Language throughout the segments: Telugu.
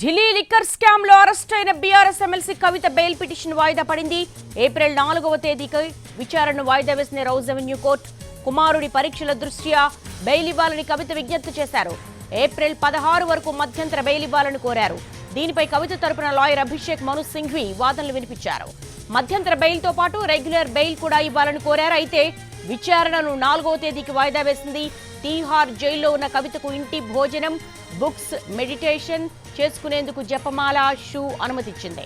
ఢిల్లీ లిక్కర్ స్కామ్ లో అరెస్ట్ అయిన బీఆర్ఎస్ ఎమ్మెల్సీ కవిత బెయిల్ పిటిషన్ వాయిదా పడింది. ఏప్రిల్ 4వ తేదీకి విచారణను వాయిదా వేసిన రౌజ్ అవెన్యూ కోర్టు కుమారుడి పరీక్షల దృష్ట్యా బెయిల్ ఇవ్వాలని కవిత విజ్ఞప్తి చేశారు. ఏప్రిల్ 16 వరకు మధ్యంతర బెయిల్ ఇవ్వాలని కోరారు. దీనిపై కవిత తరపున లాయర్ అభిషేక్ మను సింఘ్వి వాదనలు వినిపించారు. మధ్యంతర బెయిల్ తో పాటు రెగ్యులర్ బెయిల్ కూడా ఇవ్వాలని కోరారు. అయితే విచారణను 4వ తేదీకి వాయిదా వేసింది. తీహార్ జైల్లో ఉన్న కవితకు ఇంటి భోజనం, బుక్స్, మెడిటేషన్ చేసుకునేందుకు జపమాల, షూ అనుమతిచ్చింది.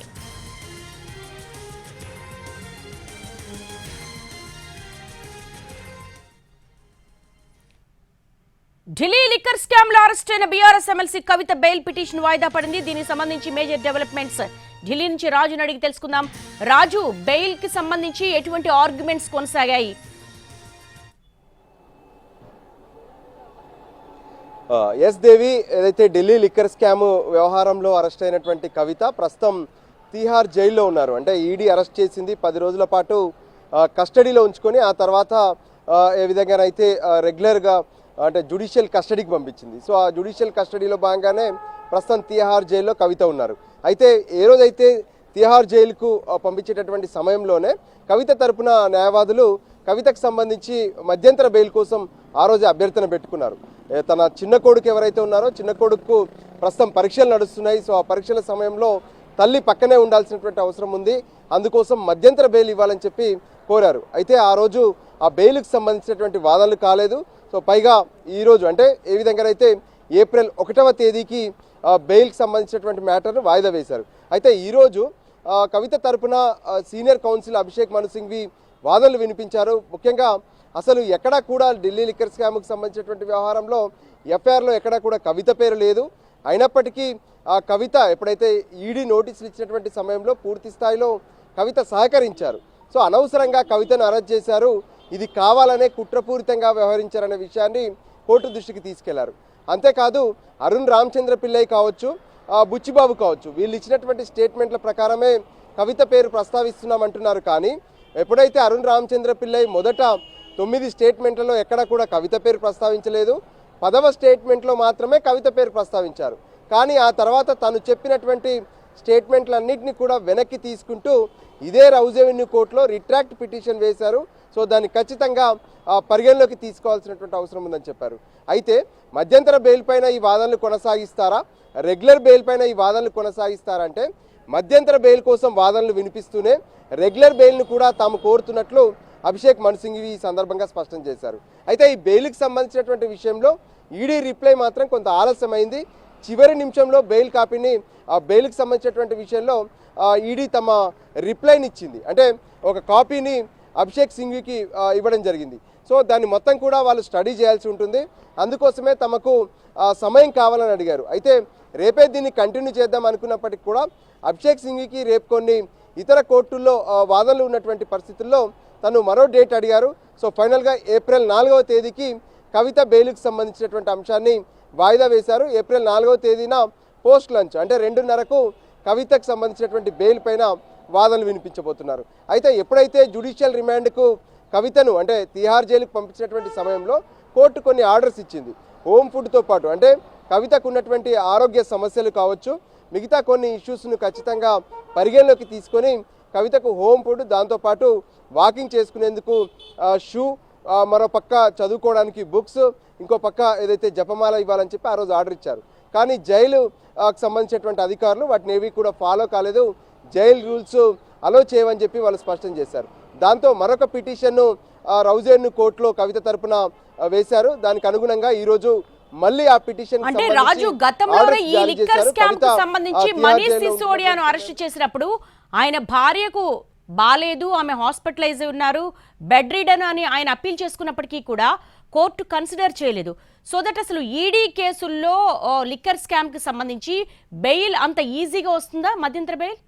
ఢిల్లీ లిక్కర్ స్కామ్ లో అరెస్ట్ అయిన బీఆర్ఎస్ ఎమ్మెల్సీ కవిత బెయిల్ పిటిషన్ వాయిదా పడింది. దీనికి సంబంధించి మేజర్ డెవలప్మెంట్స్ ఢిల్లీ నుంచి రాజును అడిగి తెలుసుకుందాం. రాజు, బెయిల్ కి సంబంధించి ఎటువంటి ఆర్గ్యుమెంట్స్ కొనసాగాయి? ఎస్ దేవి, ఏదైతే ఢిల్లీ లిక్కర్ స్కామ్ వ్యవహారంలో అరెస్ట్ అయినటువంటి కవిత ప్రస్తుతం తీహార్ జైల్లో ఉన్నారు. అంటే ఈడీ అరెస్ట్ చేసింది, 10 రోజుల పాటు కస్టడీలో ఉంచుకొని ఆ తర్వాత ఏ విధంగానైతే రెగ్యులర్గా అంటే జ్యుడిషియల్ కస్టడీకి పంపించింది. సో ఆ జ్యుడిషియల్ కస్టడీలో భాగంగానే ప్రస్తుతం తీహార్ జైల్లో కవిత ఉన్నారు. అయితే ఏ రోజైతే తీహార్ జైలుకు పంపించేటటువంటి సమయంలోనే కవిత తరపున న్యాయవాదులు కవితకు సంబంధించి మధ్యంతర బెయిల్ కోసం ఆ రోజు అభ్యర్థన పెట్టుకున్నారు. తన చిన్న కొడుకు ఎవరైతే ఉన్నారో చిన్న కొడుకు ప్రస్తుతం పరీక్షలు నడుస్తున్నాయి. సో ఆ పరీక్షల సమయంలో తల్లి పక్కనే ఉండాల్సినటువంటి అవసరం ఉంది, అందుకోసం మధ్యంతర బెయిల్ ఇవ్వాలని చెప్పి కోరారు. అయితే ఆ రోజు ఆ బెయిల్కి సంబంధించినటువంటి వాదనలు కాలేదు. సో పైగా ఈరోజు అంటే ఏ విధంగానైతే ఏప్రిల్ 1వ తేదీకి బెయిల్కి సంబంధించినటువంటి మ్యాటర్ను వాయిదా వేశారు. అయితే ఈరోజు కవిత తరపున సీనియర్ కౌన్సిల్ అభిషేక్ మను సింఘ్వి వాదనలు వినిపించారు. ముఖ్యంగా అసలు ఎక్కడా కూడా ఢిల్లీ లిక్కర్ స్కామ్కి సంబంధించినటువంటి వ్యవహారంలో ఎఫ్ఐఆర్లో ఎక్కడా కూడా కవిత పేరు లేదు. అయినప్పటికీ ఆ కవిత ఎప్పుడైతే ఈడీ నోటీసులు ఇచ్చినటువంటి సమయంలో పూర్తి స్థాయిలో కవిత సహకరించారు. సో అనవసరంగా కవితను అరెస్ట్ చేశారు, ఇది కావాలనే కుట్రపూరితంగా వ్యవహరించారనే విషయాన్ని కోర్టు దృష్టికి తీసుకెళ్లారు. అంతేకాదు అరుణ్ రామచంద్ర పిల్లై కావచ్చు, బుచ్చిబాబు కావచ్చు, వీళ్ళు ఇచ్చినటువంటి స్టేట్మెంట్ల ప్రకారమే కవిత పేరు ప్రస్తావిస్తున్నామంటున్నారు. కానీ ఎప్పుడైతే అరుణ్ రామచంద్ర పిల్లై మొదట 9 స్టేట్మెంట్లలో ఎక్కడా కూడా కవిత పేరు ప్రస్తావించలేదు, 10వ స్టేట్మెంట్లో మాత్రమే కవిత పేరు ప్రస్తావించారు. కానీ ఆ తర్వాత తను చెప్పినటువంటి స్టేట్మెంట్లన్నింటినీ కూడా వెనక్కి తీసుకుంటూ ఇదే రౌజ్ అవెన్యూ కోర్టులో రిట్రాక్ట్ పిటిషన్ వేశారు. సో దాన్ని ఖచ్చితంగా పరిగణలోకి తీసుకోవాల్సినటువంటి అవసరం ఉందని చెప్పారు. అయితే మధ్యంతర బెయిల్ పైన ఈ వాదనలు కొనసాగిస్తారా, రెగ్యులర్ బెయిల్ పైన ఈ వాదనలు కొనసాగిస్తారంటే మధ్యంతర బెయిల్ కోసం వాదనలు వినిపిస్తూనే రెగ్యులర్ బెయిల్ను కూడా తాము కోరుతున్నట్లు అభిషేక్ మను సింఘ్వి ఈ సందర్భంగా స్పష్టం చేశారు. అయితే ఈ బెయిల్కి సంబంధించినటువంటి విషయంలో ఈడీ రిప్లై మాత్రం కొంత ఆలస్యమైంది. చివరి నిమిషంలో బెయిల్ కాపీని ఆ బెయిల్కి సంబంధించినటువంటి విషయంలో ఈడీ తమ రిప్లైని ఇచ్చింది. అంటే ఒక కాపీని అభిషేక్ సింఘ్వికి ఇవ్వడం జరిగింది. సో దాన్ని మొత్తం కూడా వాళ్ళు స్టడీ చేయాల్సి ఉంటుంది, అందుకోసమే తమకు సమయం కావాలని అడిగారు. అయితే రేపే దీన్ని కంటిన్యూ చేద్దాం అనుకున్నప్పటికీ కూడా అభిషేక్ సింఘ్వికి రేపు కొన్ని ఇతర కోర్టుల్లో వాదనలు ఉన్నటువంటి పరిస్థితుల్లో తను మరో డేట్ అడిగారు. సో ఫైనల్గా ఏప్రిల్ 4వ తేదీకి కవిత బెయిల్కి సంబంధించినటువంటి అంశాన్ని వాయిదా వేశారు. ఏప్రిల్ 4వ తేదీన పోస్ట్ లంచ్ అంటే 2:30కు కవితకు సంబంధించినటువంటి బెయిల్ పైన వాదనలు వినిపించబోతున్నారు. అయితే ఎప్పుడైతే జ్యుడిషియల్ రిమాండ్కు కవితను అంటే తిహార్ జైలుకు పంపించినటువంటి సమయంలో కోర్టు కొన్ని ఆర్డర్స్ ఇచ్చింది. హోమ్ ఫుడ్తో పాటు అంటే కవితకు ఉన్నటువంటి ఆరోగ్య సమస్యలు కావచ్చు, మిగతా కొన్ని ఇష్యూస్ను ఖచ్చితంగా పరిగణలోకి తీసుకొని కవితకు హోమ్ ఫుడ్, దాంతోపాటు వాకింగ్ చేసుకునేందుకు షూ, మరో పక్క చదువుకోవడానికి బుక్స్, ఇంకో పక్క ఏదైతే జపమాల ఇవ్వాలని చెప్పి ఆ రోజు ఆర్డర్ ఇచ్చారు. కానీ జైలుకు సంబంధించినటువంటి అధికారులు వాటిని ఏవి కూడా ఫాలో కాలేదు, జైలు రూల్స్ అలో చేయమని చెప్పి వాళ్ళు స్పష్టం చేశారు. దాంతో మరొక పిటిషన్ను రౌజ్ అవెన్యూ కోర్టులో కవిత తరపున వేశారు. దానికి అనుగుణంగా ఈరోజు మళ్ళీ ఆ పిటిషన్ అంటే రాజు గతంలోనే ఈ లిక్కర్ స్కామ్ కు సంబంధించి మనీష్ సిసోడియాను అరెస్ట్ చేసినప్పుడు ఆయన భార్యకు బాలేదు, ఆమె హాస్పిటలైజ్ ఉన్నారు, బెడ్ రిడన్ అని ఆయన అప్పీల్ చేసుకున్నప్పటికీ కూడా కోర్టు కన్సిడర్ చేయలేదు. సో దట్ అసలు ఈడీ కేసుల్లో లిక్కర్ స్కామ్ కి సంబంధించి బెయిల్ అంత ఈజీగా వస్తుందా, మధ్యంతర బెయిల్?